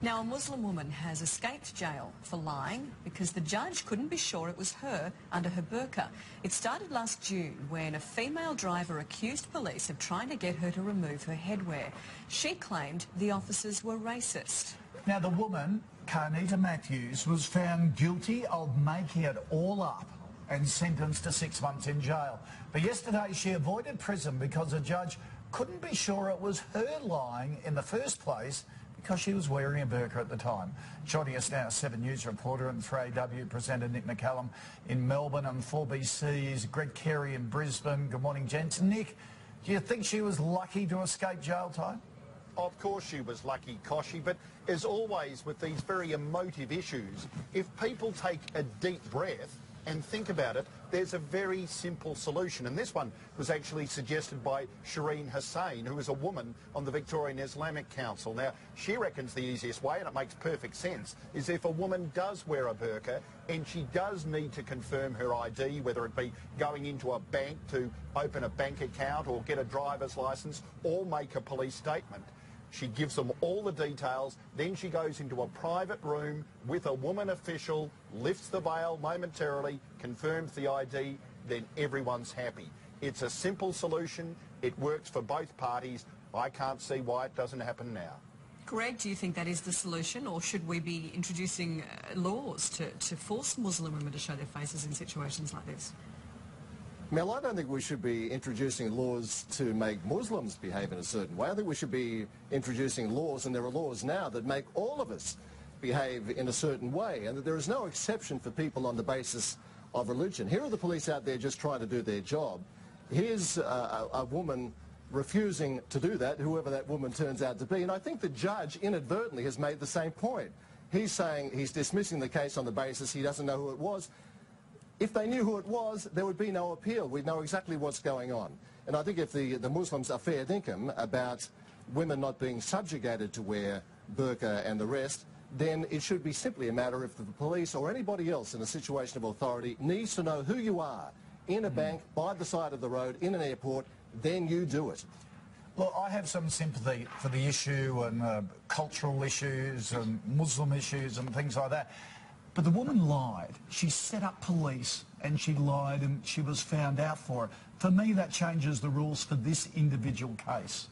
Now, a Muslim woman has escaped jail for lying because the judge couldn't be sure it was her under her burqa. It started last June when a female driver accused police of trying to get her to remove her headwear. She claimed the officers were racist. Now, the woman, Carnita Matthews, was found guilty of making it all up and sentenced to 6 months in jail. But yesterday she avoided prison because a judge couldn't be sure it was her lying in the first place because she was wearing a burqa at the time. Joining us now, 7 News reporter and 3AW presenter Nick McCallum in Melbourne, and 4BC's Greg Carey in Brisbane. Good morning, gents. Nick, do you think she was lucky to escape jail time? Of course she was lucky, Koshy, but as always with these very emotive issues, if people take a deep breath and think about it, there's a very simple solution. And this one was actually suggested by Shireen Hussain, who is a woman on the Victorian Islamic Council. Now, she reckons the easiest way, and it makes perfect sense, is if a woman does wear a burqa and she does need to confirm her ID, whether it be going into a bank to open a bank account or get a driver's licence or make a police statement. She gives them all the details, then she goes into a private room with a woman official, lifts the veil momentarily, confirms the ID, then everyone's happy. It's a simple solution, it works for both parties. I can't see why it doesn't happen now. Greg, do you think that is the solution, or should we be introducing laws to force Muslim women to show their faces in situations like this? Mel, I don't think we should be introducing laws to make Muslims behave in a certain way. I think we should be introducing laws, and there are laws now that make all of us behave in a certain way, and that there is no exception for people on the basis of religion. Here are the police out there just trying to do their job. Here's a woman refusing to do that, whoever that woman turns out to be, and I think the judge inadvertently has made the same point. He's saying he's dismissing the case on the basis he doesn't know who it was. If they knew who it was, there would be no appeal. We'd know exactly what's going on. And I think if the Muslims are fair dinkum about women not being subjugated to wear burqa and the rest, then it should be simply a matter if the police or anybody else in a situation of authority needs to know who you are in a bank, by the side of the road, in an airport, then you do it. Look, I have some sympathy for the issue and cultural issues and Muslim issues and things like that. But the woman lied. She set up police and she lied and she was found out for it. For me, that changes the rules for this individual case.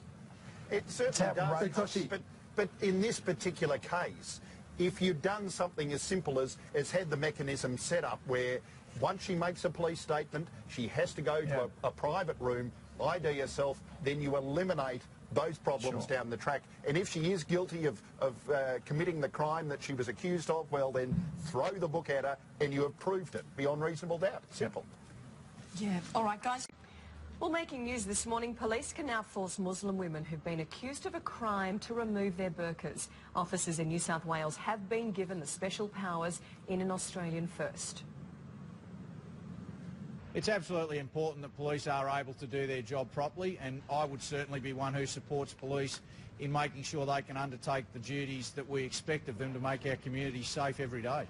It certainly does, but in this particular case, if you'd done something as simple as had the mechanism set up where once she makes a police statement, she has to go to a private room, ID herself, then you eliminate those problems down the track. And if she is guilty of committing the crime that she was accused of, well then throw the book at her and you have proved it beyond reasonable doubt. Simple. Yeah. All right, guys. Well, making news this morning, police can now force Muslim women who've been accused of a crime to remove their burqas. Officers in New South Wales have been given the special powers in an Australian first. It's absolutely important that police are able to do their job properly, and I would certainly be one who supports police in making sure they can undertake the duties that we expect of them to make our communities safe every day.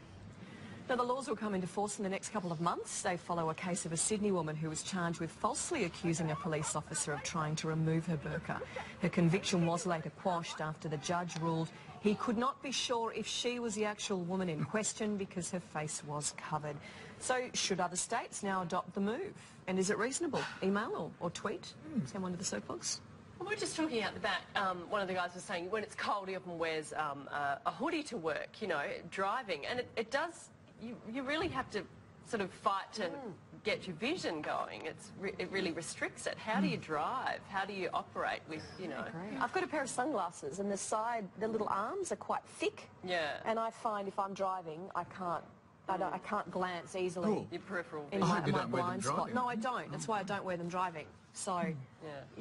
Now, the laws will come into force in the next couple of months. They follow a case of a Sydney woman who was charged with falsely accusing a police officer of trying to remove her burqa. Her conviction was later quashed after the judge ruled he could not be sure if she was the actual woman in question because her face was covered. So should other states now adopt the move? And is it reasonable? Email or tweet? Someone to the soapbox? Well, we're just talking out the back. One of the guys was saying when it's cold, he often wears a hoodie to work, you know, driving. And it does, you really have to sort of fight to get your vision going. It really restricts it. How do you drive? How do you operate with, you know? I've got a pair of sunglasses and the little arms are quite thick. Yeah. And I find if I'm driving, I can't glance easily. Cool. Your peripheral in vision. my blind spot. No, I don't. That's why I don't wear them driving. So,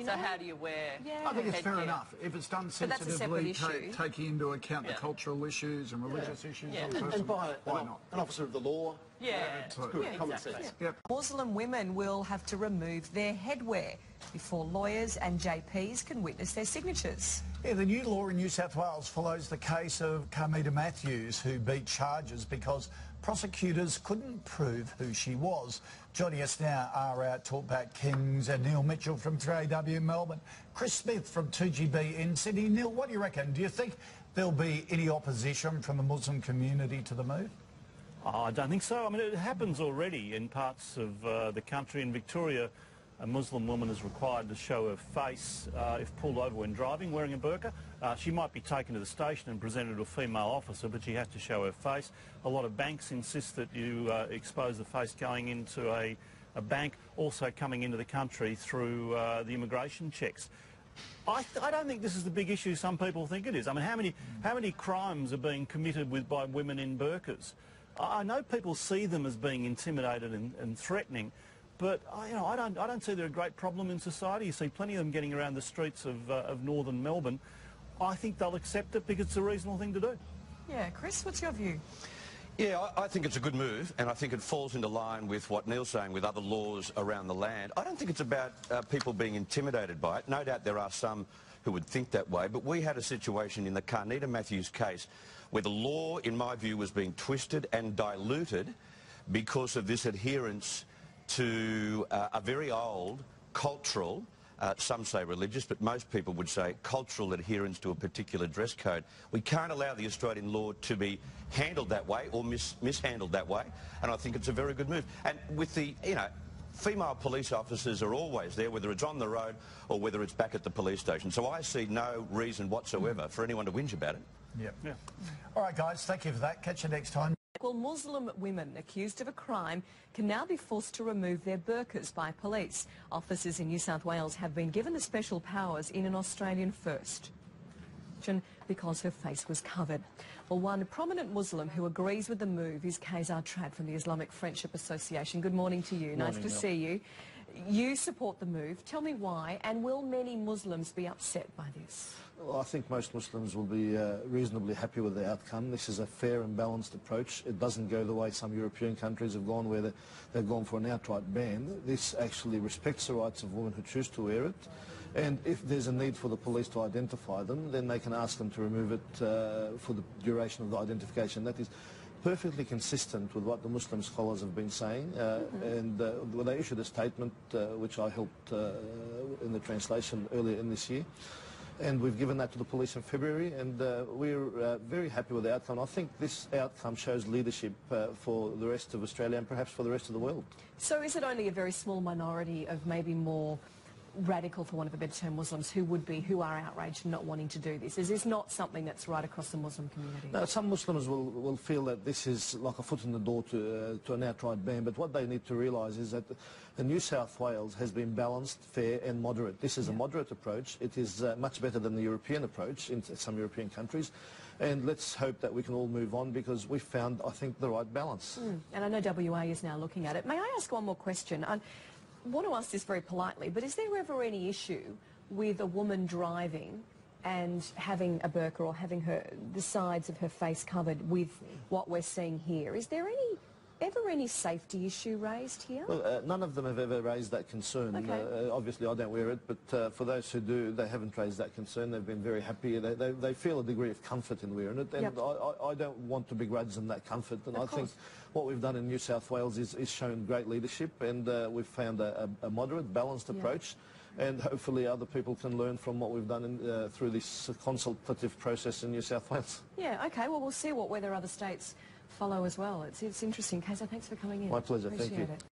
so how do you wear? I think it's fair enough if it's done sensitively, taking into account the cultural issues and religious issues. And by an officer of the law. It's good common sense. Muslim women will have to remove their headwear before lawyers and JPs can witness their signatures. Yeah, the new law in New South Wales follows the case of Carnita Matthews, who beat charges because prosecutors couldn't prove who she was. Joining us now are our Talkback Kings and Neil Mitchell from 3AW Melbourne, Chris Smith from 2GB in Sydney. Neil, what do you reckon? Do you think there'll be any opposition from the Muslim community to the move? Oh, I don't think so. I mean, it happens already in parts of the country. In Victoria, a Muslim woman is required to show her face if pulled over when driving, wearing a burqa. She might be taken to the station and presented to a female officer, but she has to show her face. A lot of banks insist that you expose the face going into a bank, also coming into the country through the immigration checks. I don't think this is the big issue some people think it is. I mean, how many crimes are being committed by women in burqas? I know people see them as being intimidated and threatening, but I don't see they're a great problem in society. You see plenty of them getting around the streets of northern Melbourne. I think they'll accept it because it's a reasonable thing to do. Yeah, Chris, what's your view? Yeah, I think it's a good move, and I think it falls into line with what Neil's saying with other laws around the land. I don't think it's about people being intimidated by it. No doubt there are some who would think that way, but we had a situation in the Carnita Matthews case where the law, in my view, was being twisted and diluted because of this adherence to a very old cultural, some say religious, but most people would say cultural adherence to a particular dress code. We can't allow the Australian law to be handled that way or mishandled that way, and I think it's a very good move. And with the, female police officers are always there, whether it's on the road or whether it's back at the police station. So I see no reason whatsoever for anyone to whinge about it. Yeah. All right, guys, thank you for that. Catch you next time. Well, Muslim women accused of a crime can now be forced to remove their burqas by police. Officers in New South Wales have been given the special powers in an Australian first because her face was covered. Well, one prominent Muslim who agrees with the move is Kayser Trad from the Islamic Friendship Association. Good morning to you. Nice to see you. You support the move. Tell me why, and will many Muslims be upset by this? Well, I think most Muslims will be reasonably happy with the outcome. This is a fair and balanced approach. It doesn't go the way some European countries have gone, where they've gone for an outright ban. This actually respects the rights of women who choose to wear it. And if there's a need for the police to identify them, then they can ask them to remove it for the duration of the identification. That is perfectly consistent with what the Muslim scholars have been saying. And they issued a statement, which I helped in the translation earlier in this year. And we've given that to the police in February, and we're very happy with the outcome. I think this outcome shows leadership for the rest of Australia and perhaps for the rest of the world. So is it only a very small minority of maybe more radical, for want of a better term, Muslims who are outraged and not wanting to do this? Is this not something that's right across the Muslim community? No, some Muslims will feel that this is like a foot in the door to an outright ban, but what they need to realise is that New South Wales has been balanced, fair and moderate. This is a moderate approach. It is much better than the European approach in some European countries. And let's hope that we can all move on because we've found, I think, the right balance. And I know WA is now looking at it. May I ask one more question? I want to ask this very politely, but is there ever any issue with a woman driving and having a burqa or having the sides of her face covered with what we're seeing here? Is there ever any safety issue raised here? Well, none of them have ever raised that concern. Okay. Obviously, I don't wear it, but for those who do, they haven't raised that concern. They've been very happy. They feel a degree of comfort in wearing it, and Yep. I don't want to begrudge them that comfort. And Of I think course. what we've done in New South Wales is shown great leadership, and we've found a moderate, balanced approach. And hopefully other people can learn from what we've done through this consultative process in New South Wales. Yeah, okay, well, we'll see whether other states follow as well. It's interesting. Kayser, thanks for coming in. My pleasure, thank you. Appreciate it.